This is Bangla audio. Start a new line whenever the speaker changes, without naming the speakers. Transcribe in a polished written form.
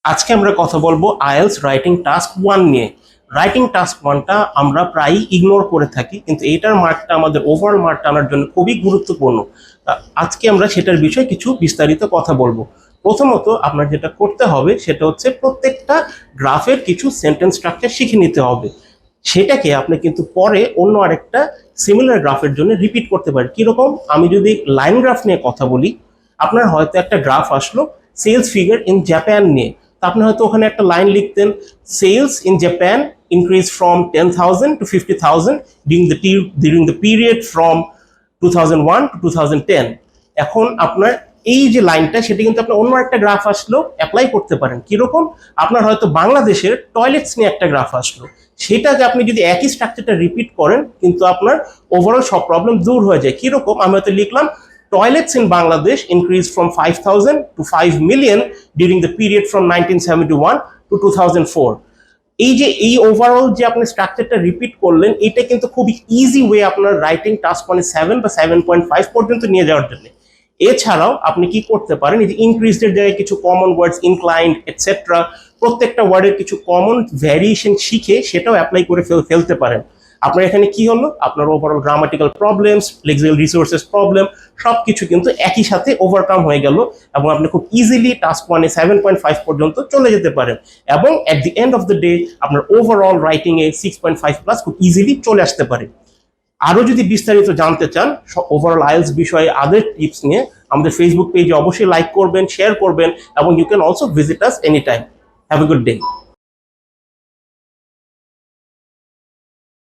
আজকে আমরা কথা বলবো আইএলটিএস রাইটিং টাস্ক 1 নিয়ে। রাইটিং টাস্ক 1টা আমরা প্রায়ই ইগনোর করে থাকি, কিন্তু এটার মার্কটা আমাদের ওভারঅল মার্ক টানার জন্য খুবই গুরুত্বপূর্ণ। আজকে আমরা সেটার বিষয়ে কিছু বিস্তারিত কথা বলবো। প্রথমত আপনার যেটা করতে হবে সেটা হচ্ছে প্রত্যেকটা গ্রাফের কিছু সেন্টেন্স স্ট্রাকচার শিখে নিতে হবে। সেটাকে আপনি কিন্তু পরে অন্য আরেকটা সিমিলার গ্রাফের জন্য রিপিট করতে পারেন। কিরকম, আমি যদি লাইন গ্রাফ নিয়ে কথা বলি, আপনার হয়তো একটা গ্রাফ আসলো সেলস ফিগার ইন জাপান নিয়ে। তা আপনি হয়তো ওখানে একটা লাইন লিখতেন, sales in Japan increase from 10,000 to 50,000 during the period from 2001 to 2010। এখন আপনার এই যে লাইনটা সেটা কিন্তু আপনি অন্য একটা গ্রাফ আসলো অ্যাপ্লাই করতে পারেন। কিরকম, আপনার হয়তো বাংলাদেশের টয়লেটস নিয়ে একটা গ্রাফ আসলো, সেটাকে আপনি যদি একই স্ট্রাকচারটা রিপিট করেন কিন্তু আপনার ওভারঅল সব প্রবলেম দূর হয়ে যায়। কিরকম, আমি হয়তো লিখলাম toilets in Bangladesh increased from 5,000 to 5 million during the period from 1971 to 2004। এই যে এই ওভারঅল যে আপনি স্ট্রাকচারটা রিপিট করলেন, এটা কিন্তু খুবই ইজি ওয়ে আপনার রাইটিং টাস্ক 7 বা 7.5 পর্যন্ত নিয়ে যাওয়ার জন্য। এছাড়াও আপনি কি করতে পারেন, এই যে ইনক্রিজের জায়গায় কিছু কমন ওয়ার্ডস, ইনক্লাইন্ড এটসেট্রা, প্রত্যেকটা ওয়ার্ডের কিছু কমন ভ্যারিয়েশন শিখে সেটাও অ্যাপ্লাই করে ফেলতে পারেন। আপনার এখানে কি হলো, আপনার overall grammatical problems, lexical resources problem সবকিছু কিন্তু একই সাথে ওভারকাম হয়ে গেল, এবং আপনি খুব ইজিলি টাস্ক 1-এ 7.5 পর্যন্ত চলে যেতে পারেন, এবং at the end of the day আপনার ওভারঅল রাইটিং এ 6.5 প্লাস খুব ইজিলি চলে আসতে পারে। আরো যদি বিস্তারিত জানতে চান ওভারঅল আইএলটিএস বিষয়ে আদার টিপস নিয়ে, আমাদের ফেসবুক পেজে অবশ্যই লাইক করবেন, শেয়ার করবেন, এবং you can also visit us any time. Have a good day.